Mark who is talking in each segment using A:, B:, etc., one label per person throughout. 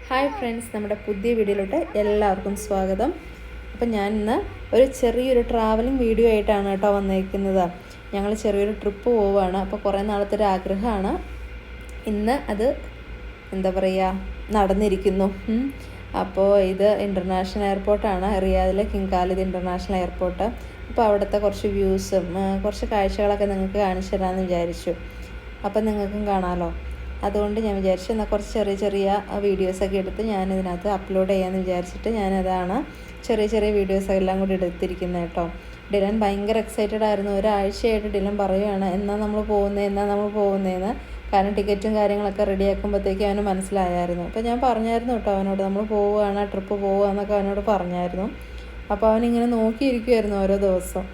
A: Hi friends, നമ്മുടെ പുതിയ വീഡിയോയിലോട്ട് എല്ലാവർക്കും സ്വാഗതം. അപ്പം ഞാൻ ഇന്ന് ഒരു ചെറിയൊരു ട്രാവലിംഗ് വീഡിയോ ആയിട്ടാണ് കേട്ടോ വന്നിരിക്കുന്നത്. ഞങ്ങൾ ചെറിയൊരു ട്രിപ്പ് പോവുകയാണ്. അപ്പോൾ കുറേ നാളത്തെ ഒരു ആഗ്രഹമാണ്. ഇന്ന് അത് എന്താ പറയുക നടന്നിരിക്കുന്നു. അപ്പോൾ ഇത് ഇൻ്റർനാഷണൽ എയർപോർട്ടാണ്, റിയാദിലെ കിങ് ഖാലിദ് ഇൻ്റർനാഷണൽ എയർപോർട്ട്. അപ്പോൾ അവിടുത്തെ കുറച്ച് വ്യൂസും കുറച്ച് കാഴ്ചകളൊക്കെ നിങ്ങൾക്ക് കാണിച്ചു തരാമെന്ന് വിചാരിച്ചു. അപ്പം നിങ്ങൾക്കും കാണാമല്ലോ. അതുകൊണ്ട് ഞാൻ വിചാരിച്ചു എന്നാൽ കുറച്ച് ചെറിയ വീഡിയോസൊക്കെ എടുത്ത് ഞാനിതിനകത്ത് അപ്ലോഡ് ചെയ്യാമെന്ന് വിചാരിച്ചിട്ട് ഞാനതാണ് ചെറിയ വീഡിയോസെല്ലാം കൂടി എടുത്തിരിക്കുന്നത് കേട്ടോ. ഡിലൻ ഭയങ്കര എക്സൈറ്റഡ് ആയിരുന്നു. ഒരാഴ്ചയായിട്ട് ഡിലൻ പറയുകയാണ് എന്നാൽ നമ്മൾ പോകുന്നതെന്ന്. കാരണം ടിക്കറ്റും കാര്യങ്ങളൊക്കെ റെഡിയാക്കുമ്പോഴത്തേക്കും അവന് മനസ്സിലായായിരുന്നു. അപ്പോൾ ഞാൻ പറഞ്ഞായിരുന്നു കേട്ടോ അവനോട്, നമ്മൾ പോവുകയാണ്, ട്രിപ്പ് പോവുകയെന്നൊക്കെ അവനോട് പറഞ്ഞായിരുന്നു. അപ്പോൾ അവനിങ്ങനെ നോക്കിയിരിക്കുമായിരുന്നു ഓരോ ദിവസം.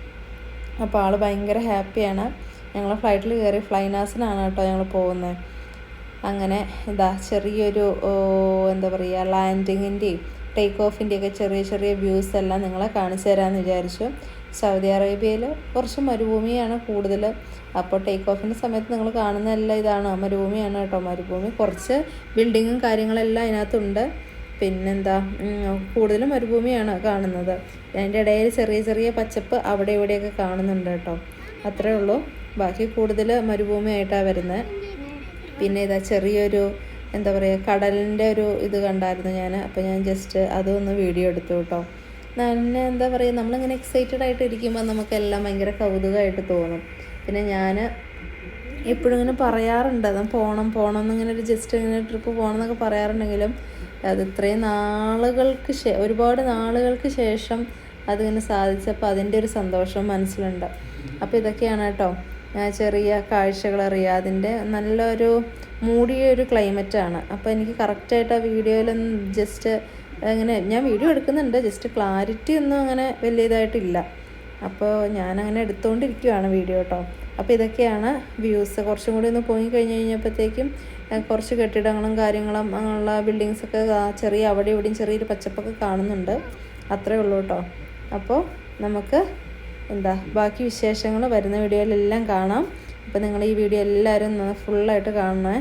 A: അപ്പോൾ ആൾ ഭയങ്കര ഹാപ്പിയാണ്. ഞങ്ങൾ ഫ്ലൈറ്റിൽ കയറി ഫ്ലൈനാസിനാണ് കേട്ടോ ഞങ്ങൾ പോകുന്നത്. അങ്ങനെ ചെറിയൊരു എന്താ പറയുക ലാൻഡിങ്ങിൻ്റെയും ടേക്ക് ഓഫിൻ്റെയൊക്കെ ചെറിയ വ്യൂസ് എല്ലാം നിങ്ങളെ കാണിച്ചു തരാമെന്ന് വിചാരിച്ചു. സൗദി അറേബ്യയിൽ കുറച്ച് മരുഭൂമിയാണ് കൂടുതൽ. അപ്പോൾ ടേക്ക് ഓഫിൻ്റെ സമയത്ത് നിങ്ങൾ കാണുന്നതെല്ലാം ഇതാണ്, മരുഭൂമിയാണ് കേട്ടോ. മരുഭൂമി കുറച്ച് ബിൽഡിങ്ങും കാര്യങ്ങളെല്ലാം അതിനകത്തുണ്ട്. പിന്നെന്താ കൂടുതലും മരുഭൂമിയാണ് കാണുന്നത്. അതിൻ്റെ ഇടയിൽ ചെറിയ പച്ചപ്പ് അവിടെ ഇവിടെയൊക്കെ കാണുന്നുണ്ട് കേട്ടോ. അത്രേ ഉള്ളൂ. ബാക്കി കൂടുതൽ മരുഭൂമിയായിട്ടാണ് വരുന്നത്. പിന്നെ ചെറിയൊരു എന്താ പറയുക കടലിൻ്റെ ഒരു ഇത് കണ്ടായിരുന്നു ഞാൻ. അപ്പോൾ ഞാൻ ജസ്റ്റ് അതൊന്ന് വീഡിയോ എടുത്തു കേട്ടോ. പിന്നെ എന്താ പറയുക നമ്മളിങ്ങനെ എക്സൈറ്റഡ് ആയിട്ട് ഇരിക്കുമ്പോൾ നമുക്കെല്ലാം ഭയങ്കര കൗതുകമായിട്ട് തോന്നും. പിന്നെ ഞാൻ എപ്പോഴും ഇങ്ങനെ പറയാറുണ്ട് പോകണം എന്നിങ്ങനെ ഒരു ജസ്റ്റ് ഇങ്ങനെ ട്രിപ്പ് പോകണം എന്നൊക്കെ പറയാറുണ്ടെങ്കിലും അത് ഇത്രയും ഒരുപാട് നാളുകൾക്ക് ശേഷം അതിങ്ങനെ സാധിച്ചപ്പോൾ അതിൻ്റെ ഒരു സന്തോഷം മനസ്സിലുണ്ട്. അപ്പോൾ ഇതൊക്കെയാണ് കേട്ടോ ചെറിയ കാഴ്ചകൾ. റിയാദിൻ്റെ നല്ലൊരു മൂടിയൊരു ക്ലൈമറ്റാണ്. അപ്പോൾ എനിക്ക് കറക്റ്റായിട്ട് ആ വീഡിയോയിലൊന്നും ജസ്റ്റ് അങ്ങനെ ഞാൻ വീഡിയോ എടുക്കുന്നുണ്ട്, ജസ്റ്റ് ക്ലാരിറ്റി ഒന്നും അങ്ങനെ വലിയ ഇതായിട്ടില്ല. അപ്പോൾ ഞാനങ്ങനെ എടുത്തുകൊണ്ടിരിക്കുകയാണ് വീഡിയോ കേട്ടോ. അപ്പോൾ ഇതൊക്കെയാണ് വ്യൂസ്. കുറച്ചും കൂടി ഒന്ന് പോയി കഴിഞ്ഞപ്പോഴത്തേക്കും കുറച്ച് കെട്ടിടങ്ങളും കാര്യങ്ങളും അങ്ങനെയുള്ള ബിൽഡിങ്സൊക്കെ അവിടെ ഇവിടെയും ചെറിയൊരു പച്ചപ്പൊക്കെ കാണുന്നുണ്ട്. അത്രേ ഉള്ളൂ കേട്ടോ. അപ്പോൾ നമുക്ക് ബാക്കി വിശേഷങ്ങൾ വരുന്ന വീഡിയോയിലെല്ലാം കാണാം. അപ്പോൾ നിങ്ങൾ ഈ വീഡിയോ എല്ലാവരും ഫുള്ളായിട്ട് കാണണേ.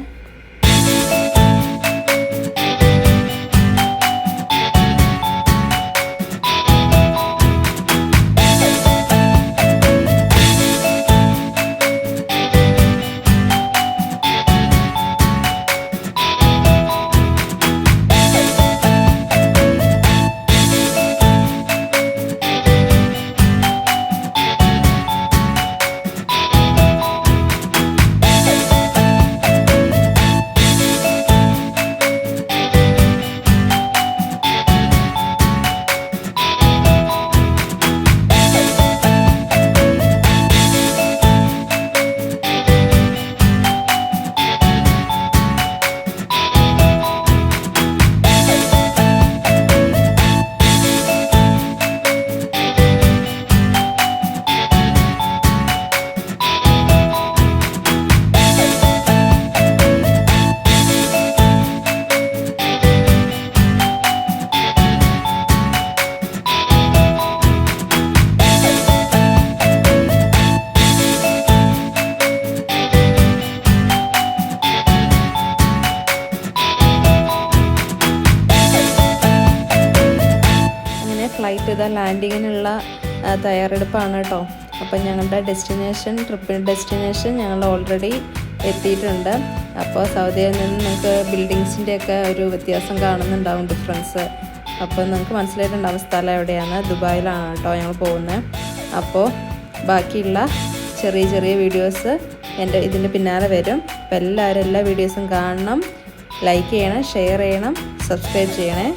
A: ഫ്ലൈറ്റ് ലാൻഡിങ്ങിനുള്ള തയ്യാറെടുപ്പാണ് കേട്ടോ. അപ്പം ഞങ്ങളുടെ ട്രിപ്പ് ഡെസ്റ്റിനേഷൻ ഞങ്ങൾ ഓൾറെഡി എത്തിയിട്ടുണ്ട്. അപ്പോൾ സൗദിയിൽ നിന്ന് നിങ്ങൾക്ക് ബിൽഡിങ്സിൻ്റെയൊക്കെ ഒരു വ്യത്യാസം കാണുന്നുണ്ടാവും, ഡിഫറൻസ്. അപ്പോൾ നിങ്ങൾക്ക് മനസ്സിലായിട്ടുണ്ടാവും സ്ഥലം എവിടെയാണ്. ദുബായിലാണ് കേട്ടോ ഞങ്ങൾ പോകുന്നത്. അപ്പോൾ ബാക്കിയുള്ള ചെറിയ വീഡിയോസ് ഇതിൻ്റെ പിന്നാലെ വരും. അപ്പോൾ എല്ലാവരും എല്ലാ വീഡിയോസും കാണണം, ലൈക്ക് ചെയ്യണം, ഷെയർ ചെയ്യണം, സബ്സ്ക്രൈബ് ചെയ്യണേ.